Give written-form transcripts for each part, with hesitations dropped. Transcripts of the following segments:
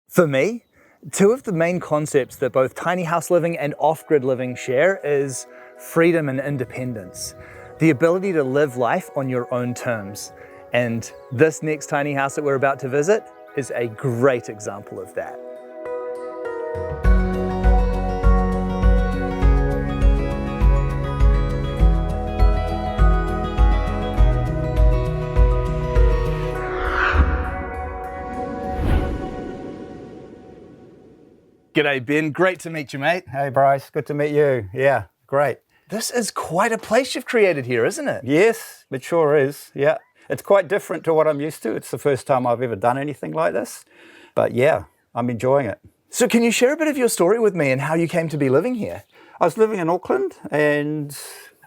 For me, two of the main concepts that both tiny house living and off-grid living share is freedom and independence. The ability to live life on your own terms. And this next tiny house that we're about to visit is a great example of that. G'day Ben, great to meet you, mate. Hey Bryce, good to meet you. Yeah, great. This is quite a place you've created here, isn't it? Yes, it sure is, yeah. It's quite different to what I'm used to. It's the first time I've ever done anything like this. But yeah, I'm enjoying it. So can you share a bit of your story with me and how you came to be living here? I was living in Auckland and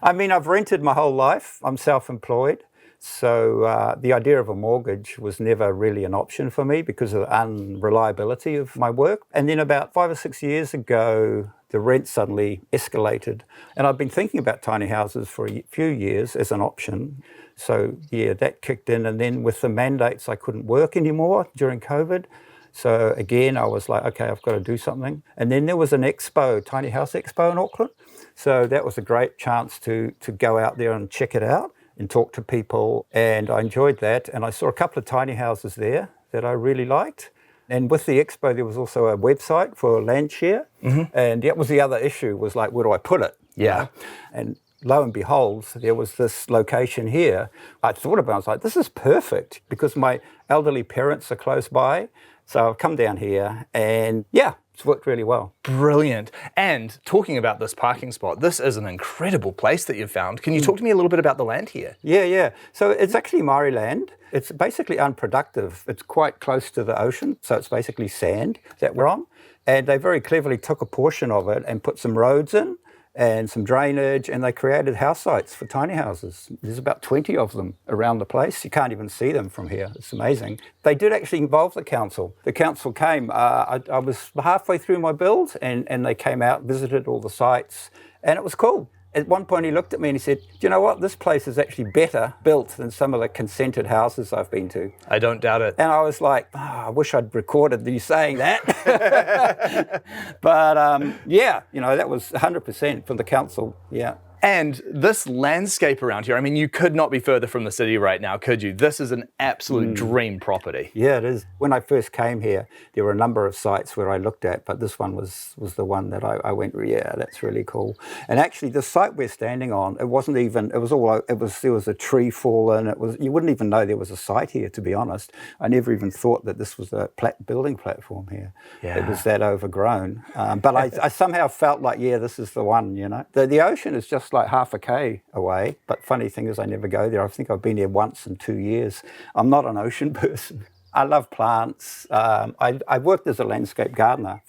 I've rented my whole life. I'm self-employed. So the idea of a mortgage was never really an option for me because of the unreliability of my work. And then about 5 or 6 years ago, the rent suddenly escalated. And I've been thinking about tiny houses for a few years as an option. So yeah, that kicked in. And then with the mandates, I couldn't work anymore during COVID. So again, I was like, okay, I've got to do something. And then there was an expo, Tiny House Expo in Auckland. So that was a great chance to go out there and check it out and talk to people, and I enjoyed that. And I saw a couple of tiny houses there that I really liked. And with the expo, there was also a website for land share. Mm-hmm. And that was the other issue, was like, where do I put it? Yeah. And lo and behold, there was this location here. I thought about it, I was like, this is perfect because my elderly parents are close by. So I've come down here and yeah, it's worked really well. Brilliant. And talking about this parking spot, this is an incredible place that you've found. Can you talk to me a little bit about the land here? Yeah. So it's actually Maori land. It's basically unproductive. It's quite close to the ocean. So it's basically sand that we're on. And they very cleverly took a portion of it and put some roads in and some drainage, and they created house sites for tiny houses. There's about 20 of them around the place. You can't even see them from here. It's amazing. They did actually involve the council. The council came. I was halfway through my build, and they came out, visited all the sites, and it was cool. At one point he looked at me and he said, do you know what? This place is actually better built than some of the consented houses I've been to. I don't doubt it. And I was like, I wish I'd recorded you saying that. But yeah, that was 100% for the council, yeah. And this landscape around here, you could not be further from the city right now, could you? This is an absolute dream property. Yeah, it is. When I first came here, there were a number of sites where I looked at, but this one was the one that I went, yeah, that's really cool. And actually, the site we're standing on, there was a tree fallen. You wouldn't even know there was a site here, to be honest. I never even thought that this was a building platform here. Yeah. It was that overgrown. But I somehow felt like, yeah, this is the one, The ocean is just like half a K away, but funny thing is I never go there. I think I've been here once in 2 years. I'm not an ocean person. I love plants. I worked as a landscape gardener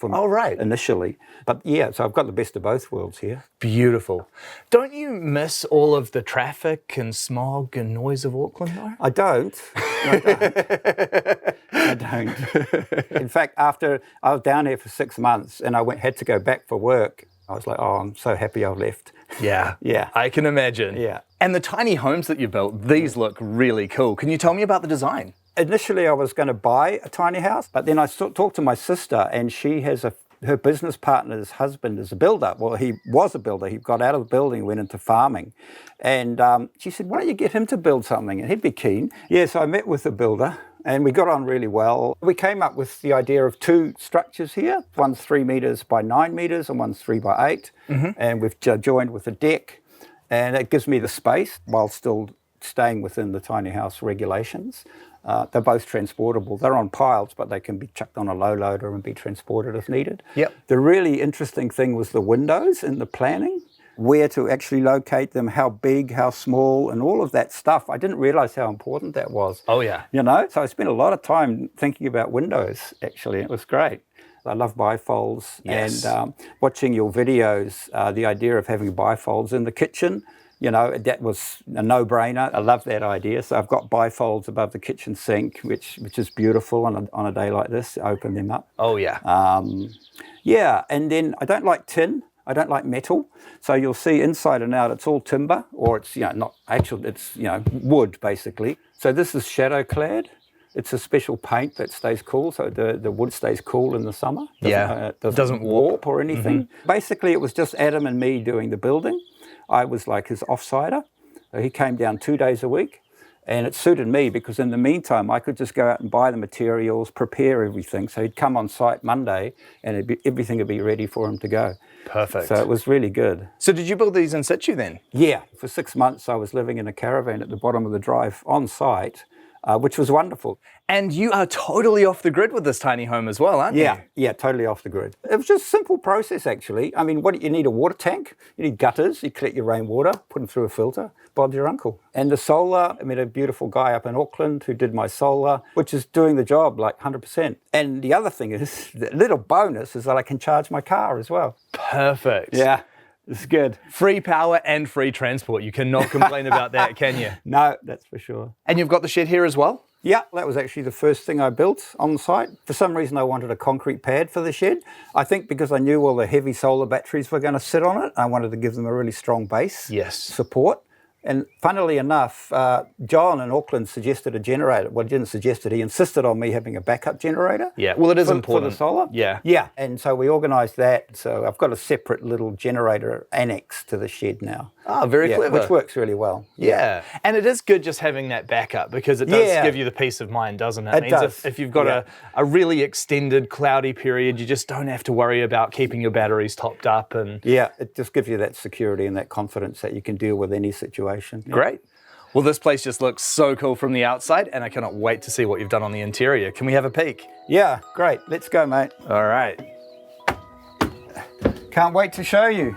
initially, but yeah, so I've got the best of both worlds here. Beautiful. Don't you miss all of the traffic and smog and noise of Auckland though? I don't. I don't. In fact, after I was down here for 6 months and I had to go back for work, I was like, oh, I'm so happy I've left. Yeah, I can imagine. Yeah. And the tiny homes that you built, these look really cool. Can you tell me about the design? Initially, I was going to buy a tiny house, but then I talked to my sister, and she has her business partner's husband is a builder. Well, he was a builder. He got out of the building, went into farming. And she said, why don't you get him to build something? And he'd be keen. Yeah, so I met with the builder. And we got on really well. We came up with the idea of 2 structures here. One's 3 meters by 9 meters and one's 3 by 8. Mm-hmm. And we've joined with a deck. And it gives me the space while still staying within the tiny house regulations. They're both transportable. They're on piles, but they can be chucked on a low loader and be transported if needed. Yep. The really interesting thing was the windows in the planning. Where to actually locate them, how big, how small, and all of that stuff. I didn't realize how important that was. Oh, yeah. So I spent a lot of time thinking about windows, actually. It was great. I love bifolds. Yes. And watching your videos, the idea of having bifolds in the kitchen, that was a no-brainer. I love that idea. So I've got bifolds above the kitchen sink, which is beautiful on a day like this, open them up. Oh, yeah. Yeah, and then I don't like tin. I don't like metal. So you'll see inside and out, it's all timber, or it's, not actual, it's, wood basically. So this is shadow clad. It's a special paint that stays cool, so the wood stays cool in the summer. Doesn't warp or anything. Basically, it was just Adam and me doing the building. I was like his offsider. So he came down 2 days a week. And it suited me because in the meantime, I could just go out and buy the materials, prepare everything. So he'd come on site Monday and everything would be ready for him to go. Perfect. So it was really good. So did you build these in situ then? Yeah. For 6 months, I was living in a caravan at the bottom of the drive on site, which was wonderful. And you are totally off the grid with this tiny home as well, aren't you? Yeah, totally off the grid. It was just a simple process, actually. I mean, you need a water tank, you need gutters, you collect your rainwater, put them through a filter, Bob's your uncle. And the solar, I met a beautiful guy up in Auckland who did my solar, which is doing the job like 100%. And the other thing is, the little bonus is that I can charge my car as well. Perfect. Yeah. It's good. Free power and free transport. You cannot complain about that, can you? No, that's for sure. And you've got the shed here as well? Yeah, that was actually the first thing I built on site. For some reason, I wanted a concrete pad for the shed. I think because I knew all the heavy solar batteries were going to sit on it, I wanted to give them a really strong base support. And funnily enough, John in Auckland suggested a generator. Well, he didn't suggest it. He insisted on me having a backup generator. Yeah, well, it is important. For the solar. Yeah. Yeah, and so we organised that. So I've got a separate little generator annex to the shed now. Oh, very clever. Which works really well. Yeah. And it is good just having that backup because it does give you the peace of mind, doesn't it? It does. If you've got a really extended cloudy period, you just don't have to worry about keeping your batteries topped up. And yeah, it just gives you that security and that confidence that you can deal with any situation. Yeah. Great. Well, this place just looks so cool from the outside, and I cannot wait to see what you've done on the interior. Can we have a peek? Yeah, great. Let's go, mate. All right. Can't wait to show you.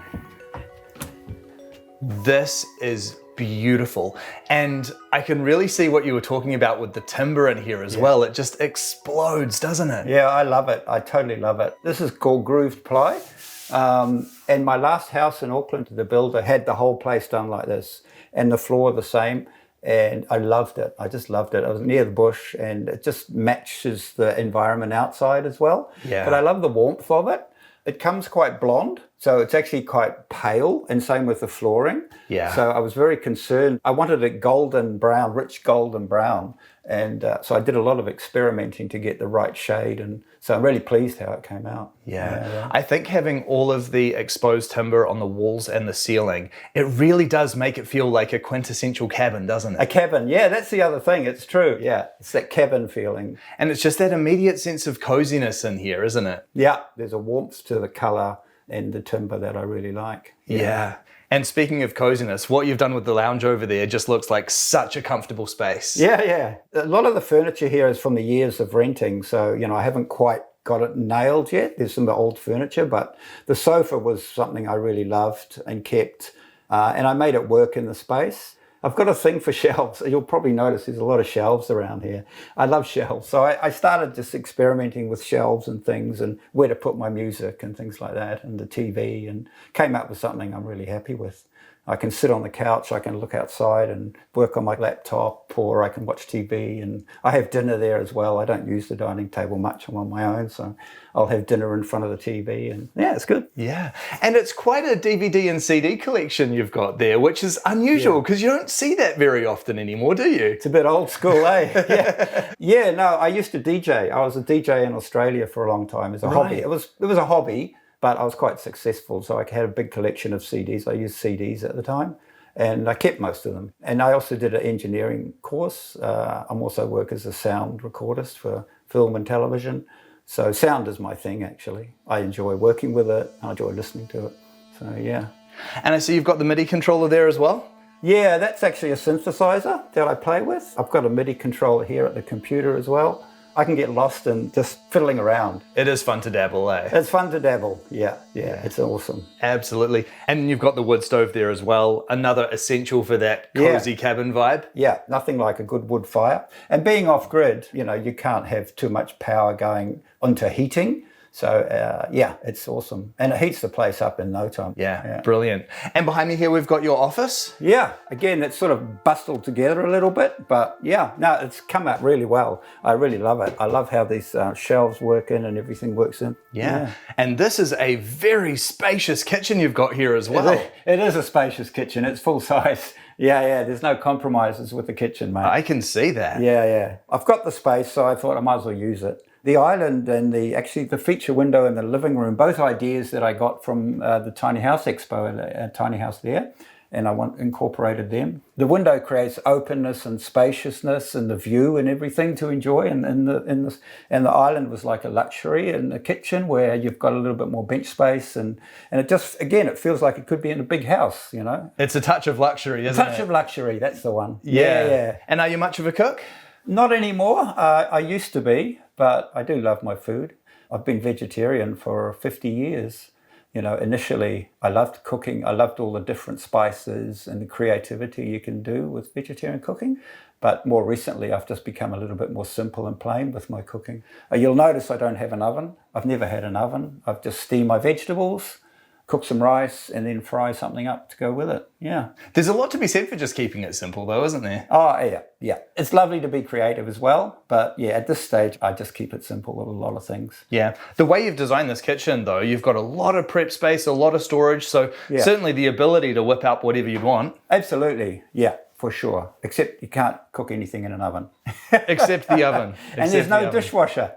This is beautiful. And I can really see what you were talking about with the timber in here as well. It just explodes, doesn't it? Yeah, I love it. I totally love it. This is called grooved ply. And my last house in Auckland, the builder had the whole place done like this and the floor the same. And I loved it. I just loved it. I was near the bush and it just matches the environment outside as well. Yeah. But I love the warmth of it. It comes quite blonde, so it's actually quite pale, and same with the flooring. Yeah. So I was very concerned. I wanted it golden brown, rich golden brown, and so I did a lot of experimenting to get the right shade, and so I'm really pleased how it came out. Yeah. I think having all of the exposed timber on the walls and the ceiling, it really does make it feel like a quintessential cabin, doesn't it? A cabin, yeah, that's the other thing. It's true, yeah. It's that cabin feeling. And it's just that immediate sense of coziness in here, isn't it? Yeah, there's a warmth to the colour and the timber that I really like. Yeah. And speaking of coziness, what you've done with the lounge over there just looks like such a comfortable space. Yeah. A lot of the furniture here is from the years of renting, so, I haven't quite got it nailed yet. There's some old furniture, but the sofa was something I really loved and kept, and I made it work in the space. I've got a thing for shelves. You'll probably notice there's a lot of shelves around here. I love shelves. So I started just experimenting with shelves and things and where to put my music and things like that and the TV, and came up with something I'm really happy with. I can sit on the couch, I can look outside and work on my laptop, or I can watch TV, and I have dinner there as well. I don't use the dining table much. I'm on my own, so I'll have dinner in front of the TV, and yeah, it's good. Yeah, and it's quite a DVD and CD collection you've got there, which is unusual because you don't see that very often anymore, do you? It's a bit old school, eh? Yeah, no, I used to DJ. I was a DJ in Australia for a long time as a hobby. It was a hobby, but I was quite successful, so I had a big collection of CDs. I used CDs at the time, and I kept most of them. And I also did an engineering course. I'm also work as a sound recordist for film and television. So sound is my thing, actually. I enjoy working with it. I enjoy listening to it. So, yeah. And I see you've got the MIDI controller there as well? Yeah, that's actually a synthesizer that I play with. I've got a MIDI controller here at the computer as well. I can get lost in just fiddling around. It is fun to dabble, eh? It's fun to dabble, yeah, it's awesome. Absolutely. And you've got the wood stove there as well, another essential for that cozy cabin vibe. Yeah, nothing like a good wood fire. And being off-grid, you can't have too much power going onto heating. So, it's awesome. And it heats the place up in no time. Yeah, brilliant. And behind me here, we've got your office. Yeah, again, it's sort of bustled together a little bit, but it's come out really well. I really love it. I love how these shelves work in and everything works in. Yeah. And this is a very spacious kitchen you've got here as well. It is a spacious kitchen. It's full size. Yeah. There's no compromises with the kitchen, mate. I can see that. Yeah. I've got the space, so I thought I might as well use it. The island and the feature window in the living room, both ideas that I got from the Tiny House Expo, Tiny House there, and I incorporated them. The window creates openness and spaciousness and the view and everything to enjoy. And the island was like a luxury in the kitchen where you've got a little bit more bench space. And it just, again, it feels like it could be in a big house, you know. It's a touch of luxury, isn't it? A touch of luxury, that's the one. Yeah. And are you much of a cook? Not anymore. I used to be, but I do love my food. I've been vegetarian for 50 years. You know, initially I loved cooking. I loved all the different spices and the creativity you can do with vegetarian cooking. But more recently, I've just become a little bit more simple and plain with my cooking. You'll notice I don't have an oven. I've never had an oven. I've just steamed my vegetables, cook some rice, and then fry something up to go with it. Yeah. There's a lot to be said for just keeping it simple though, isn't there? Oh, yeah. It's lovely to be creative as well. But yeah, at this stage, I just keep it simple with a lot of things. Yeah. The way you've designed this kitchen though, you've got a lot of prep space, a lot of storage. So certainly the ability to whip up whatever you'd want. Absolutely. Yeah, for sure. Except you can't cook anything in an oven. Except the oven. And there's no dishwasher.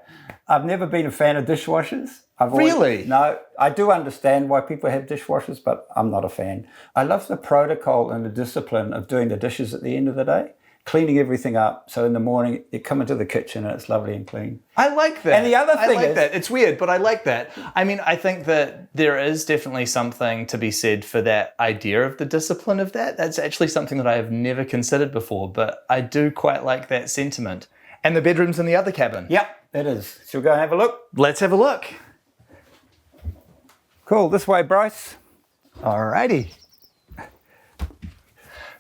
I've never been a fan of dishwashers. Really? No, I do understand why people have dishwashers, but I'm not a fan. I love the protocol and the discipline of doing the dishes at the end of the day, cleaning everything up. So in the morning, you come into the kitchen and it's lovely and clean. I like that. And the other thing is... that. It's weird, but I like that. I mean, I think that there is definitely something to be said for that idea of the discipline of that. That's actually something that I have never considered before, but I do quite like that sentiment. And the bedroom's in the other cabin. Yep, it is. Shall we go and have a look? Let's have a look. Cool, this way, Bryce. Alrighty.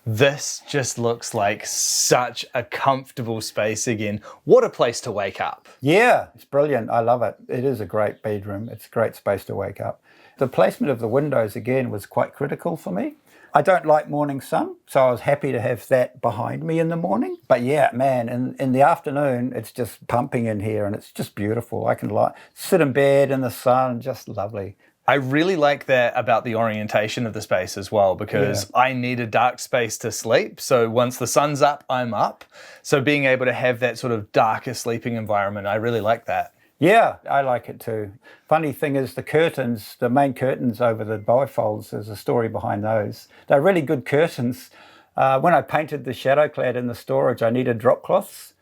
This just looks like such a comfortable space again. What a place to wake up. Yeah, it's brilliant. I love it. It is a great bedroom. It's a great space to wake up. The placement of the windows, again, was quite critical for me. I don't like morning sun, so I was happy to have that behind me in the morning. But yeah, man, in the afternoon, it's just pumping in here and it's just beautiful. I can sit in bed in the sun, just lovely. I really like that about the orientation of the space as well, because I need a dark space to sleep. So once the sun's up, I'm up. So being able to have that sort of darker sleeping environment, I really like that. Yeah, I like it too. Funny thing is the curtains, the main curtains over the bifolds, there's a story behind those. They're really good curtains. When I painted the shadow clad in the storage, I needed drop cloths.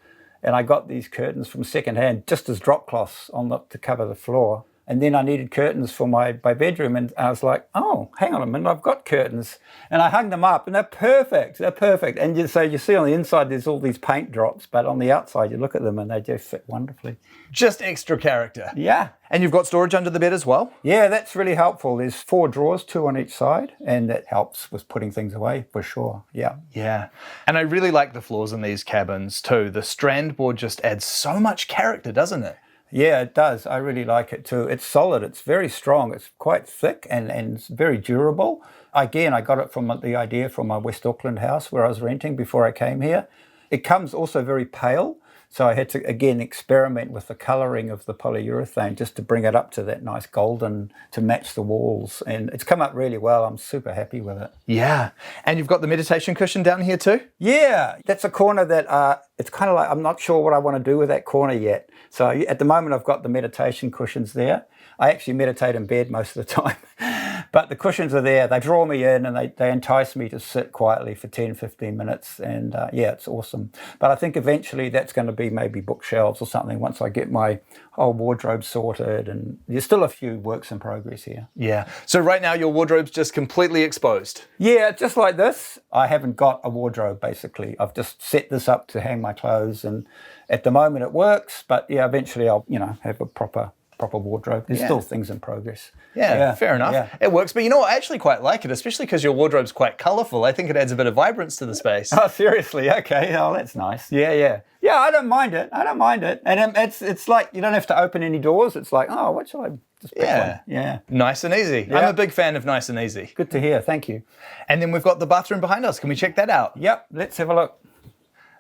And I got these curtains from secondhand just as drop cloths to cover the floor. And then I needed curtains for my bedroom. And I was like, oh, hang on a minute, I've got curtains. And I hung them up and they're perfect. They're perfect. And so you see on the inside, there's all these paint drops. But on the outside, you look at them and they just fit wonderfully. Just extra character. Yeah. And you've got storage under the bed as well? Yeah, that's really helpful. There's 4 drawers, 2 on each side. And that helps with putting things away for sure. Yeah. Yeah. And I really like the floors in these cabins too. The strand board just adds so much character, doesn't it? Yeah, it does. I really like it too. It's solid. It's very strong. It's quite thick and it's very durable. Again, I got it from the idea from my West Auckland house where I was renting before I came here. It comes also very pale. So I had to, again, experiment with the colouring of the polyurethane just to bring it up to that nice golden to match the walls. And it's come up really well. I'm super happy with it. Yeah. And you've got the meditation cushion down here too? Yeah. That's a corner that it's kind of like I'm not sure what I want to do with that corner yet. So at the moment, I've got the meditation cushions there. I actually meditate in bed most of the time. But the cushions are there. They draw me in and they entice me to sit quietly for 10, 15 minutes. And yeah, it's awesome. But I think eventually that's going to be maybe bookshelves or something once I get my whole wardrobe sorted. And there's still a few works in progress here. Yeah. So right now your wardrobe's just completely exposed? Yeah, just like this. I haven't got a wardrobe, basically. I've just set this up to hang my clothes. And at the moment it works. But yeah, eventually I'll, have a proper wardrobe. There's still things in progress. Yeah, fair enough. Yeah. It works. But I actually quite like it, especially because your wardrobe's quite colourful. I think it adds a bit of vibrance to the space. Oh, seriously? Okay. Oh, that's nice. Yeah. Yeah, I don't mind it. And it's like you don't have to open any doors. It's like, oh, what shall I just pick one? Yeah. Nice and easy. Yeah. I'm a big fan of nice and easy. Good to hear. Thank you. And then we've got the bathroom behind us. Can we check that out? Yep. Let's have a look.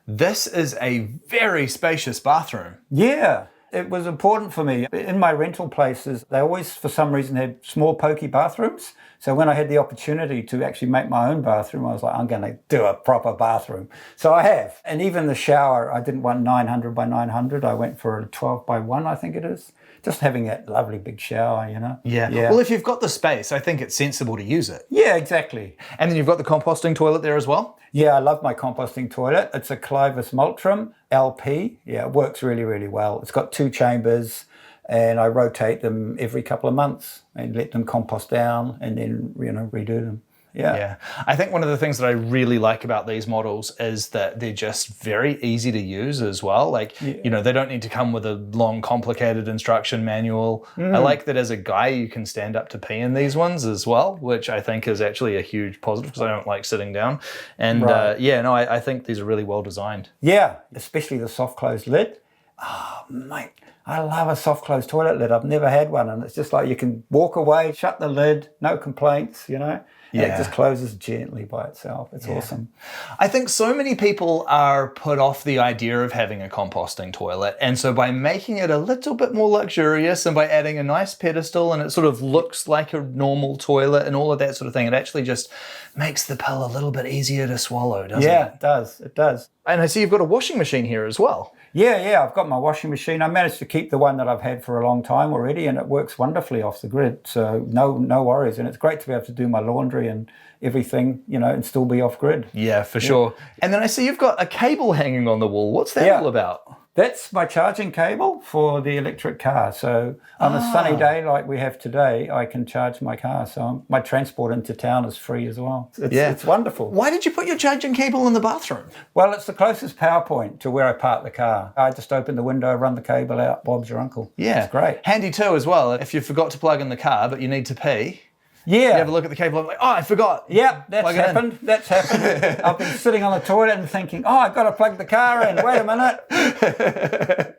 This is a very spacious bathroom. Yeah. It was important for me. In my rental places, they always, for some reason, had small, pokey bathrooms. So when I had the opportunity to actually make my own bathroom, I was like, I'm going to do a proper bathroom. So I have. And even the shower, I didn't want 900 by 900. I went for a 12 by 1, I think it is. Just having that lovely big shower, you know. Yeah. Well, if you've got the space, I think it's sensible to use it. Yeah, exactly. And then you've got the composting toilet there as well? Yeah, I love my composting toilet. It's a Clivus Multrum LP. Yeah, it works really, really well. It's got 2 chambers, and I rotate them every couple of months and let them compost down and then, redo them. Yeah. I think one of the things that I really like about these models is that they're just very easy to use as well. Like, they don't need to come with a long, complicated instruction manual. I like that as a guy, you can stand up to pee in these ones as well, which I think is actually a huge positive because I don't like sitting down. And I think these are really well designed. Yeah, especially the soft close lid. Oh, mate. I love a soft close toilet lid. I've never had one. And it's just like you can walk away, shut the lid, no complaints, And it just closes gently by itself. It's awesome. I think so many people are put off the idea of having a composting toilet. And so by making it a little bit more luxurious and by adding a nice pedestal and it sort of looks like a normal toilet and all of that sort of thing, it actually just makes the pill a little bit easier to swallow, doesn't it? Yeah, it does. It does. And I see you've got a washing machine here as well. Yeah, I've got my washing machine. I managed to keep the one that I've had for a long time already, and it works wonderfully off the grid. So no worries. And it's great to be able to do my laundry and everything, and still be off grid. Yeah, for sure. And then I see you've got a cable hanging on the wall. What's that all about? That's my charging cable for the electric car. So on a sunny day like we have today, I can charge my car. So my transport into town is free as well. It's wonderful. Why did you put your charging cable in the bathroom? Well, it's the closest power point to where I park the car. I just open the window, run the cable out. Bob's your uncle. Yeah. It's great. Handy too as well. If you forgot to plug in the car, but you need to pee. Yeah. You have a look at the cable and like, I forgot. Yeah, that's happened. That's happened. I've been sitting on the toilet and thinking, I've got to plug the car in. Wait a minute.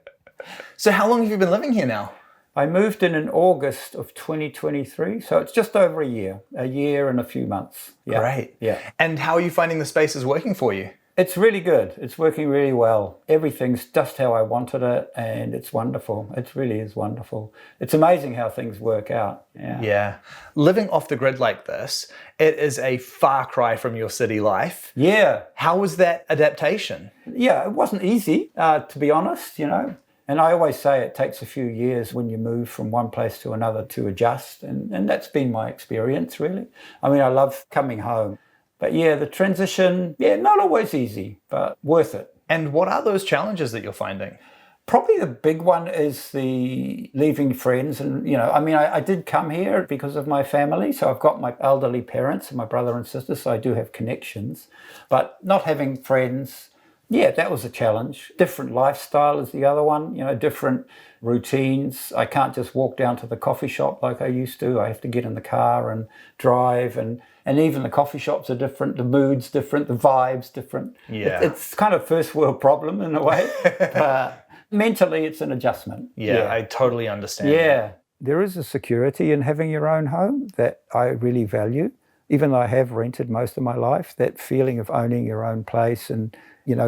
So how long have you been living here now? I moved in August of 2023, so it's just over a year and a few months. Yeah. Great. Yeah. And how are you finding the spaces working for you? It's really good. It's working really well. Everything's just how I wanted it, and it's wonderful. It really is wonderful. It's amazing how things work out. Yeah. Living off the grid like this, it is a far cry from your city life. Yeah. How was that adaptation? Yeah, it wasn't easy, to be honest, And I always say it takes a few years when you move from one place to another to adjust, and that's been my experience, really. I mean, I love coming home. But yeah, the transition, not always easy, but worth it. And what are those challenges that you're finding? Probably the big one is the leaving friends. And, I did come here because of my family. So I've got my elderly parents and my brother and sister, so I do have connections. But not having friends, that was a challenge. Different lifestyle is the other one, different routines. I can't just walk down to the coffee shop like I used to. I have to get in the car and drive, and even the coffee shops are different, the mood's different, the vibe's different. Yeah. It's kind of first world problem in a way, but mentally it's an adjustment. Yeah, I totally understand. Yeah. There is a security in having your own home that I really value. Even though I have rented most of my life, that feeling of owning your own place and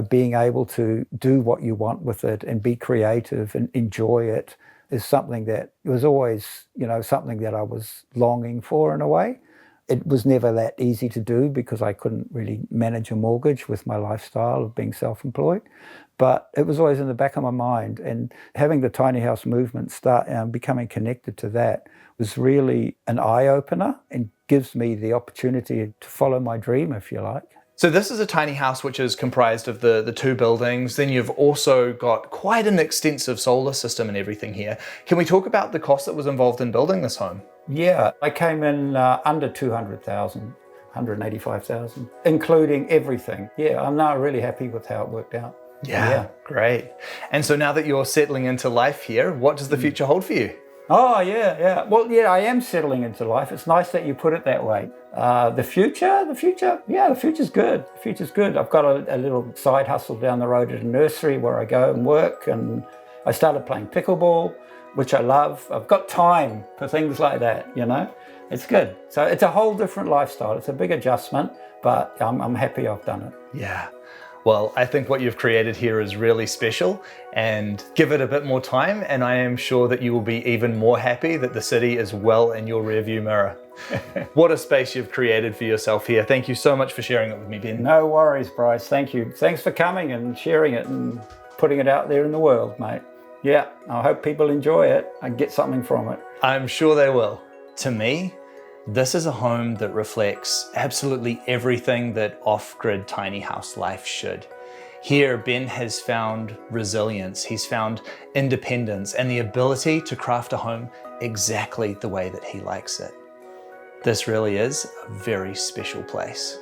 being able to do what you want with it and be creative and enjoy it is something that was always, something that I was longing for in a way. It was never that easy to do because I couldn't really manage a mortgage with my lifestyle of being self-employed. But it was always in the back of my mind. And having the tiny house movement start becoming connected to that was really an eye-opener and gives me the opportunity to follow my dream, if you like. So this is a tiny house which is comprised of the 2 buildings. Then you've also got quite an extensive solar system and everything here. Can we talk about the cost that was involved in building this home? Yeah, I came in under 200,000, 185,000, including everything. Yeah, I'm now really happy with how it worked out. Yeah, great. And so now that you're settling into life here, what does the future hold for you? Oh, yeah. Well, I am settling into life. It's nice that you put it that way. The future's good. The future's good. I've got a little side hustle down the road at a nursery where I go and work, and I started playing pickleball, which I love. I've got time for things like that, It's good. So it's a whole different lifestyle. It's a big adjustment, but I'm happy I've done it. Yeah. Well, I think what you've created here is really special, and give it a bit more time and I am sure that you will be even more happy that the city is well in your rearview mirror. What a space you've created for yourself here. Thank you so much for sharing it with me, Ben. No worries, Bryce. Thank you. Thanks for coming and sharing it and putting it out there in the world, mate. Yeah, I hope people enjoy it and get something from it. I'm sure they will. To me, this is a home that reflects absolutely everything that off-grid tiny house life should. Here, Ben has found resilience, he's found independence, and the ability to craft a home exactly the way that he likes it. This really is a very special place.